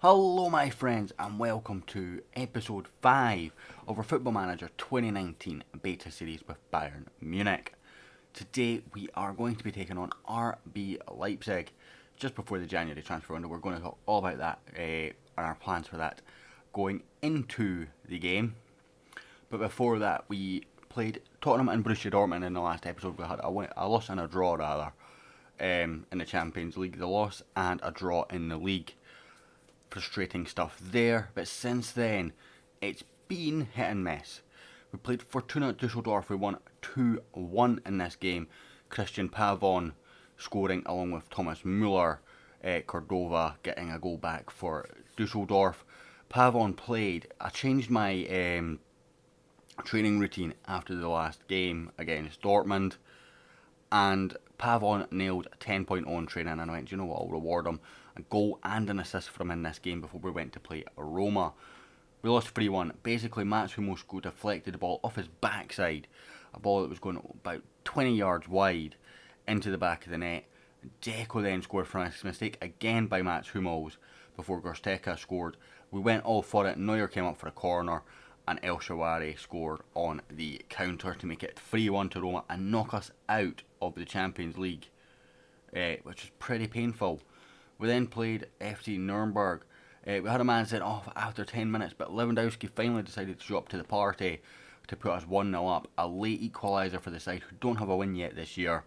Hello my friends and welcome to episode 5 of our Football Manager 2019 Beta series with Bayern Munich. Today we are going to be taking on RB Leipzig just before the January transfer window. We're going to talk all about that and our plans for that going into the game. But before that we played Tottenham and Borussia Dortmund in the last episode. We had a loss and a draw rather in the Champions League. The loss and a draw in the league. Frustrating stuff there, but since then it's been hit and miss. We played Fortuna Düsseldorf, we won 2-1 in this game. Christian Pavon scoring along with Thomas Müller, Cordova getting a goal back for Düsseldorf. Pavon played. I changed my training routine after the last game against Dortmund, and Pavon nailed a 10.0 on training, and I went, you know what, I'll reward him. A goal and an assist from him in this game before we went to play Roma. We lost 3-1. Basically, Mats Hummels deflected the ball off his backside. A ball that was going about 20 yards wide into the back of the net. Dzeko then scored from a mistake again by Mats Hummels before Gorsteka scored. We went all for it. Neuer came up for a corner and El Shaarawy scored on the counter to make it 3-1 to Roma and knock us out of the Champions League, which is pretty painful. We then played FC Nuremberg. We had a man sent off after 10 minutes, but Lewandowski finally decided to show up to the party to put us 1-0 up. A late equaliser for the side who don't have a win yet this year.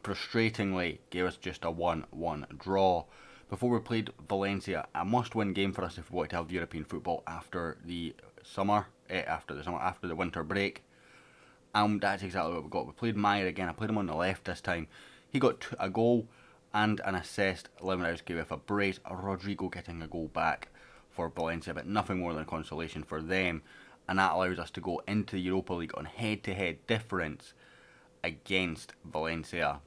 Frustratingly, gave us just a 1-1 draw. Before we played Valencia, a must-win game for us if we want to have European football after the winter break. And that's exactly what we got. We played Meyer again. I played him on the left this time. He got a goal and an assist. Lewandowski with a brace. Rodrigo getting a goal back for Valencia, but nothing more than consolation for them. And that allows us to go into the Europa League on head-to-head difference against Valencia.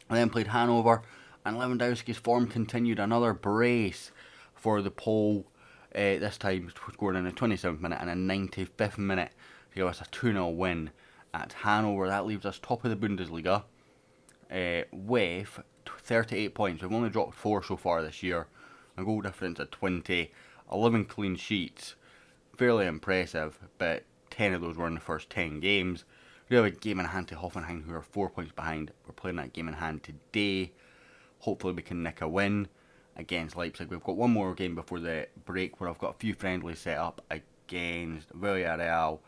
We then played Hanover, and Lewandowski's form continued. Another brace for the Pole. This time scored in the 27th minute and a 95th minute to give us a 2-0 win at Hanover. That leaves us top of the Bundesliga with 38 points. We've only dropped 4 so far this year. A goal difference of 20, 11 clean sheets. Fairly impressive, but 10 of those were in the first 10 games. We have a game in hand to Hoffenheim, who are 4 points behind. We're playing that game in hand today. Hopefully we can nick a win against Leipzig. We've got one more game before the break where I've got a few friendlies set up against Villarreal,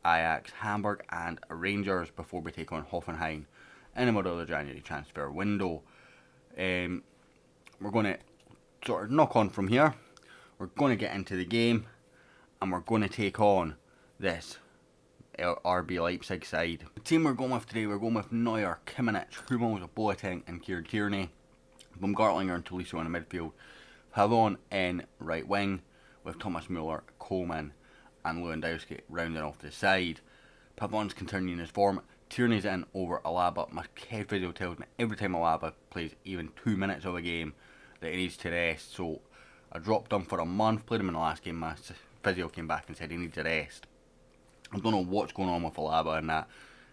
Ajax, Hamburg and Rangers before we take on Hoffenheim in the middle of the January transfer window. We're going to sort of knock on from here. We're going to get into the game and we're going to take on this RB Leipzig side. The team we're going with today, we're going with Neuer, Kimmich, Hummels, Boateng and Kieran Tierney. Baumgartlinger and Tolisso in the midfield. Pavon in right wing with Thomas Müller, Coleman and Lewandowski rounding off the side. Pavon's continuing his form. Tierney's in over Alaba. My head physio tells me every time Alaba plays even 2 minutes of a game that he needs to rest. So I dropped him for a month, played him in the last game. My physio came back and said he needs a rest. I don't know what's going on with Alaba and that.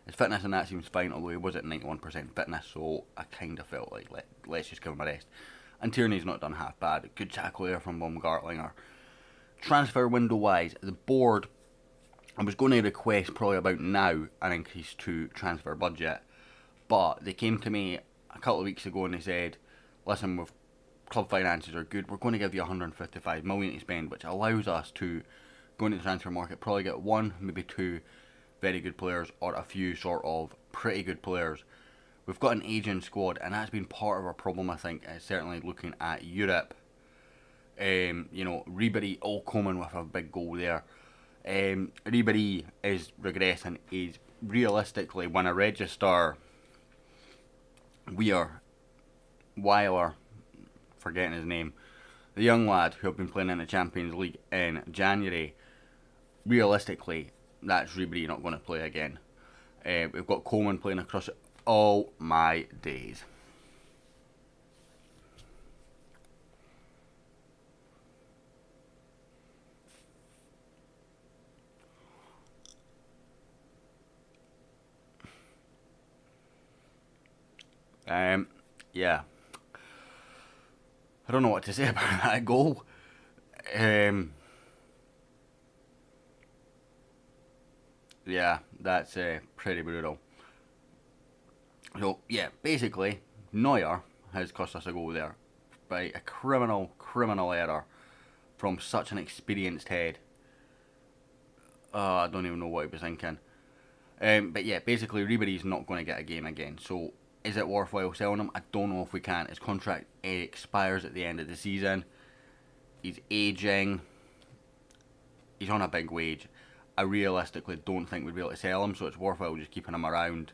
His fitness and that seems fine, although he was at 91% fitness, so I kind of felt like let's just give him a rest. And Tierney's not done half bad. Good tackle there from Baumgartlinger. Transfer window wise, the board, I was going to request probably about now an increase to transfer budget, but they came to me a couple of weeks ago and they said, listen, with club finances are good, we're going to give you 155 million to spend, which allows us to go into the transfer market, probably get 1, maybe 2 very good players or a few sort of pretty good players. We've got an aging squad and that's been part of our problem, I think, certainly looking at Europe. Ribery all coming with a big goal there. Ribery is regressing. He's realistically, when I register Weiler, forgetting his name, the young lad who have been playing in the Champions League in January, realistically, that's Ribery not going to play again. We've got Coleman playing across it. Oh my days. Yeah. I don't know what to say about that goal. Yeah, that's pretty brutal. So, yeah, basically, Neuer has cost us a goal there by a criminal error from such an experienced head. I don't even know what he was thinking. But yeah, basically, Ribery's not going to get a game again. So, is it worthwhile selling him? I don't know if we can. His contract expires at the end of the season. He's aging. He's on a big wage. I realistically don't think we'd be able to sell him, so it's worthwhile just keeping him around.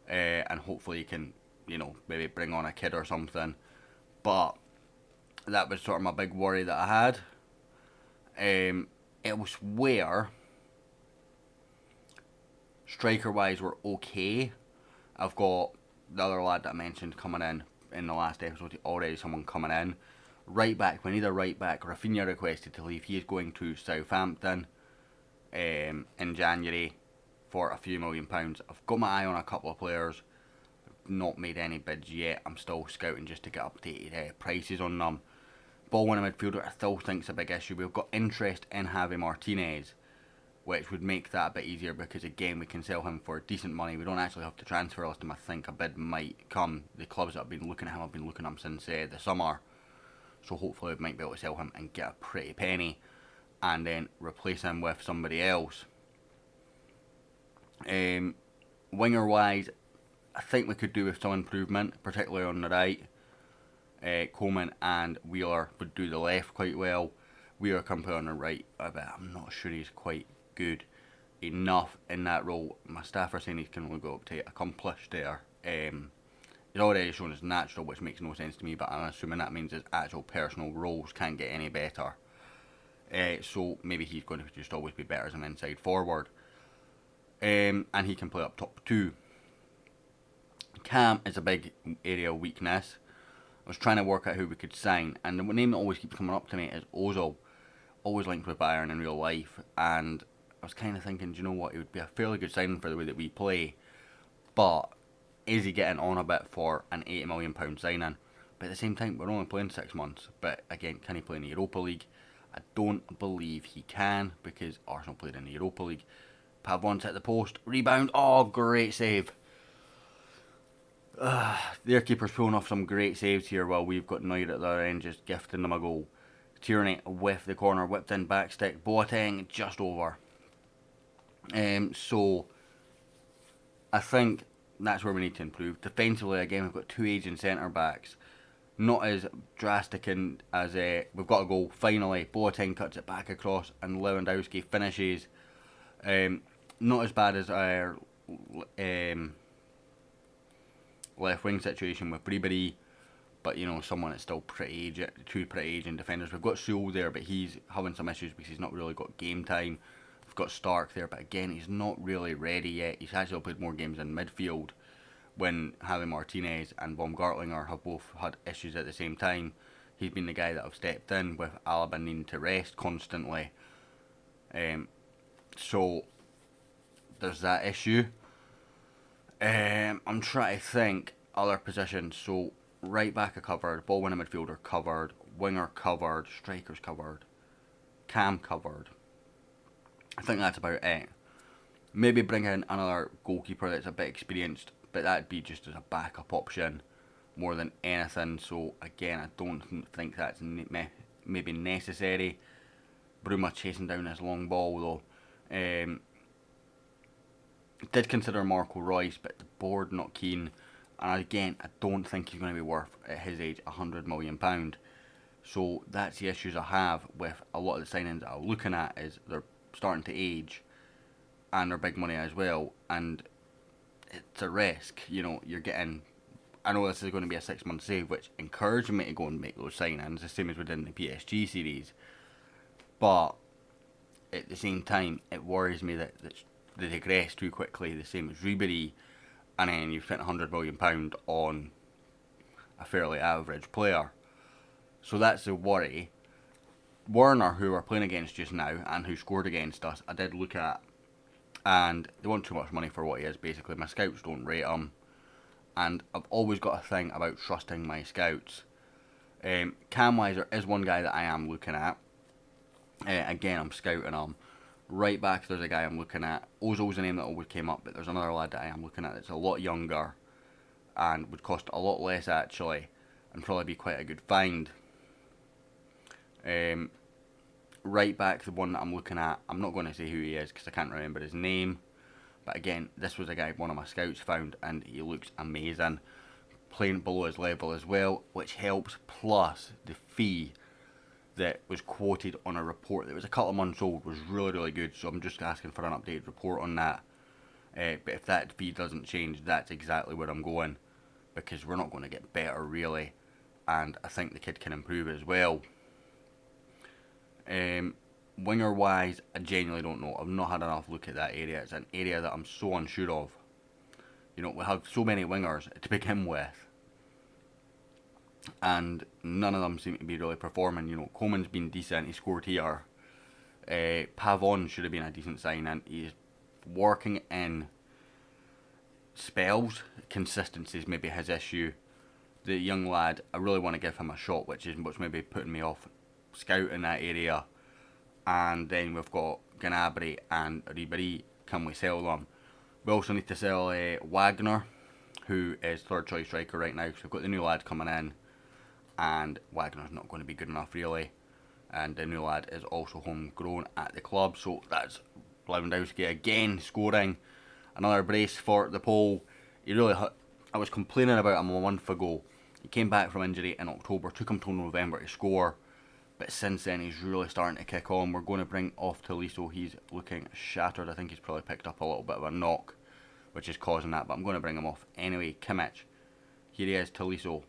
And hopefully he can, maybe bring on a kid or something. But that was sort of my big worry that I had. It was where striker-wise we're okay. I've got the other lad that I mentioned coming in the last episode, already someone coming in. Right back, we need a right back. Rafinha requested to leave. He is going to Southampton in January for a few £1,000,000. I've got my eye on a couple of players. Not made any bids yet. I'm still scouting just to get updated prices on them. Ball winning midfielder, I still think it's a big issue. We've got interest in Javi Martinez, which would make that a bit easier because again we can sell him for decent money. We don't actually have to transfer list him. I think a bid might come. The clubs that have been looking at him have been looking at him since the summer, so hopefully we might be able to sell him and get a pretty penny and then replace him with somebody else. Winger wise, I think we could do with some improvement, particularly on the right. Coleman and Wheeler would do the left quite well. Wheeler can play on the right, but I'm not sure he's quite good enough in that role. My staff are saying he can only go up to accomplished there. He's already shown his natural, which makes no sense to me, but I'm assuming that means his actual personal roles can't get any better. So maybe he's going to just always be better as an inside forward. And he can play up top too. Cam is a big area of weakness. I was trying to work out who we could sign, and the name that always keeps coming up to me is Ozil, always linked with Bayern in real life, and I was kind of thinking, do you know what, it would be a fairly good signing for the way that we play, but is he getting on a bit for an £80 million signing? But at the same time, we're only playing 6 months, but again, can he play in the Europa League? I don't believe he can, because Arsenal played in the Europa League. Pavon's hit the post, rebound, oh, great save. Their keeper's pulling off some great saves here while we've got Neuer at the other end just gifting them a goal. Tierney with the corner, whipped in back stick, Boateng just over. So I think that's where we need to improve. Defensively, again, we've got two aging centre backs. Not as drastic as we've got a goal. Finally, Boateng cuts it back across and Lewandowski finishes. Not as bad as our left wing situation with Ribery, but someone that's still two pretty aging defenders. We've got Sewell there, but he's having some issues because he's not really got game time. We've got Stark there, but again, he's not really ready yet. He's actually played more games in midfield when Javi Martinez and Baumgartlinger have both had issues at the same time. He's been the guy that I've stepped in with Alaba needing to rest constantly. So there's that issue. I'm trying to think other positions. So right back are covered, ball winning midfielder covered, winger covered, strikers covered, Cam covered. I think that's about it. Maybe bring in another goalkeeper that's a bit experienced, but that'd be just as a backup option more than anything. So again, I don't think that's maybe necessary. Bruma chasing down this long ball though. Did consider Marco Reus, but the board not keen. And again, I don't think he's going to be worth, at his age, £100 million. So that's the issues I have with a lot of the signings that I'm looking at, is they're starting to age and they're big money as well. And it's a risk, you're getting... I know this is going to be a 6-month save, which encouraged me to go and make those signings, the same as we did in the PSG series. But at the same time, it worries me that they digress too quickly, the same as Ribery, and then you've spent £100 million on a fairly average player. So that's the worry. Werner, who we're playing against just now, and who scored against us, I did look at, and they want too much money for what he is, basically. My scouts don't rate him, and I've always got a thing about trusting my scouts. Cam Weiser is one guy that I am looking at. Again, I'm scouting him. Right back, there's a guy I'm looking at. Ozil's the name that always came up, but there's another lad that I am looking at that's a lot younger and would cost a lot less actually, and probably be quite a good find. Right back, the one that I'm looking at, I'm not going to say who he is because I can't remember his name. But again, this was a guy one of my scouts found, and he looks amazing. Playing below his level as well, which helps. Plus, the fee that was quoted on a report that was a couple of months old was really, really good. So I'm just asking for an updated report on that. But if that fee doesn't change, that's exactly where I'm going. Because we're not going to get better, really. And I think the kid can improve as well. Winger wise, I genuinely don't know. I've not had enough look at that area. It's an area that I'm so unsure of. You know, we have so many wingers to begin with, and none of them seem to be really performing. You know, Coleman's been decent. He scored here. Pavon should have been a decent signing. He's working in spells. Consistency is maybe his issue. The young lad, I really want to give him a shot, which is what's maybe putting me off scouting that area. And then we've got Gnabry and Ribéry. Can we sell them? We also need to sell Wagner, who is third choice striker right now. So we've got the new lad coming in, and Wagner's not going to be good enough really. And the new lad is also homegrown at the club. So that's Lewandowski again scoring. Another brace for the Pole. He really, I was complaining about him a month ago. He came back from injury in October, took him till November to score. But since then, he's really starting to kick on. We're going to bring off Tolisso. He's looking shattered. I think he's probably picked up a little bit of a knock, which is causing that. But I'm going to bring him off anyway. Kimmich. Here he is, Tolisso.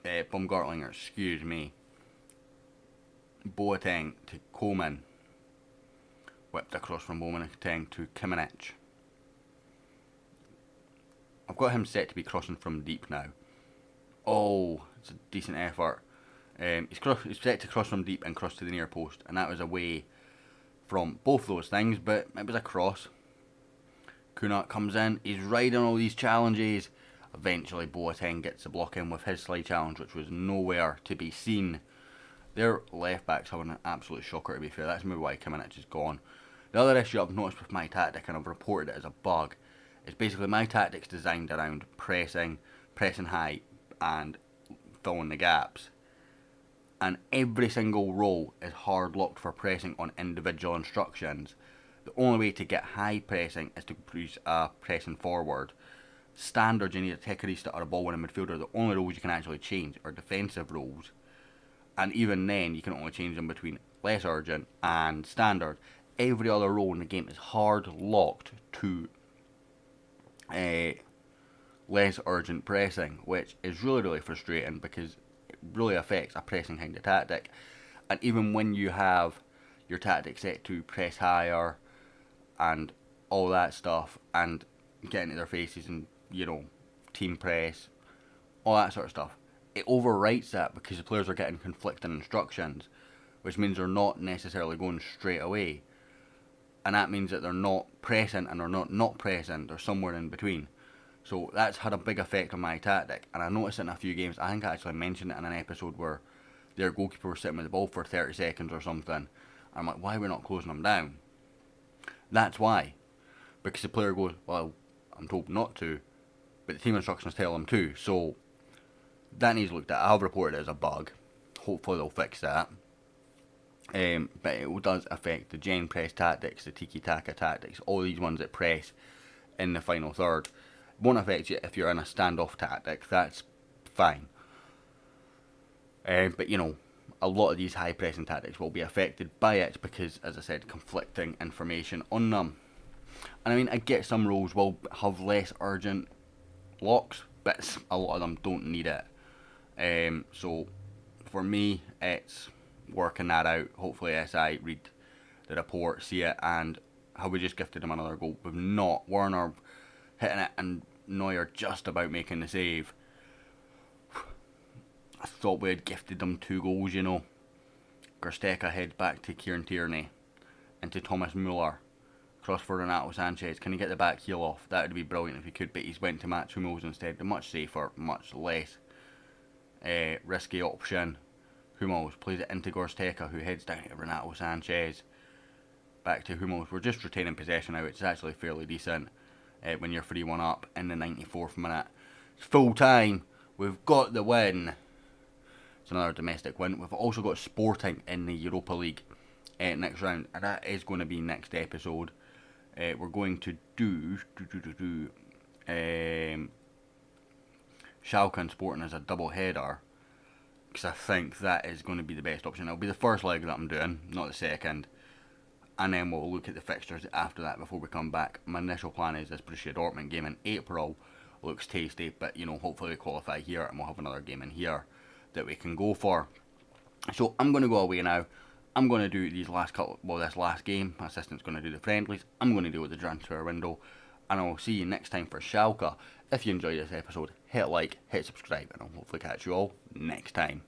Baumgartlinger, excuse me. Boateng to Coleman. Whipped across from Boateng to Kimmich. I've got him set to be crossing from deep now. Oh, it's a decent effort. He's set to cross from deep and cross to the near post, and that was away from both those things, but it was a cross. Kunat comes in, he's riding all these challenges. Eventually Boateng gets the block in with his slide challenge, which was nowhere to be seen. Their left back's having an absolute shocker, to be fair. That's maybe why Kimmich is gone. The other issue I've noticed with my tactic, and I've reported it as a bug, is basically my tactic's designed around pressing high, and filling the gaps. And every single role is hard locked for pressing on individual instructions. The only way to get high pressing is to produce a pressing forward. Standard, you need a Tekerista or a ball winning midfielder. The only roles you can actually change are defensive roles. And even then, you can only change them between less urgent and standard. Every other role in the game is hard locked to less urgent pressing, which is really, really frustrating because it really affects a pressing kind of tactic. And even when you have your tactic set to press higher and all that stuff and get into their faces and, you know, team press, all that sort of stuff, it overwrites that because the players are getting conflicting instructions, which means they're not necessarily going straight away. And that means that they're not pressing and they're not pressing, they're somewhere in between. So that's had a big effect on my tactic, and I noticed it in a few games. I think I actually mentioned it in an episode where their goalkeeper was sitting with the ball for 30 seconds or something. And I'm like, why are we not closing them down? That's why. Because the player goes, well, I'm told not to, but the team instructions tell them to. So that needs looked at. I've reported it as a bug. Hopefully they'll fix that. But it does affect the gen press tactics, the tiki-taka tactics, all these ones that press in the final third. Won't affect you if you're in a standoff tactic, that's fine. But you know, a lot of these high pressing tactics will be affected by it because, as I said, conflicting information on them. And I mean, I get some roles will have less urgent locks, but a lot of them don't need it. So for me, it's working that out. Hopefully SI read the report, see it, and how we just gifted him another goal. We've not. Werner hitting it and Neuer just about making the save. I thought we had gifted them 2 goals, you know. Gersteka heads back to Kieran Tierney. Into Thomas Muller. Cross for Renato Sanchez. Can he get the back heel off? That would be brilliant if he could, but he's went to Mats Hummels instead. Much safer, much less risky option. Hummels plays it into Gorsteca, who heads down to Renato Sanchez. Back to Hummels. We're just retaining possession now, which is actually fairly decent when you're 3-1 up in the 94th minute. It's full time. We've got the win. It's another domestic win. We've also got Sporting in the Europa League next round, and that is going to be next episode. We're going to do Schalke and Sporting as a double header, because I think that is going to be the best option. It'll be the first leg that I'm doing, not the second, and then we'll look at the fixtures after that before we come back. My initial plan is this Borussia Dortmund game in April. Looks tasty, but hopefully we qualify here and we'll have another game in here that we can go for. So I'm going to go away now. I'm going to do this last game. My assistant's going to do the friendlies. I'm going to deal with the transfer window, and I'll see you next time for Schalke. If you enjoyed this episode, hit like, hit subscribe, and I'll hopefully catch you all next time.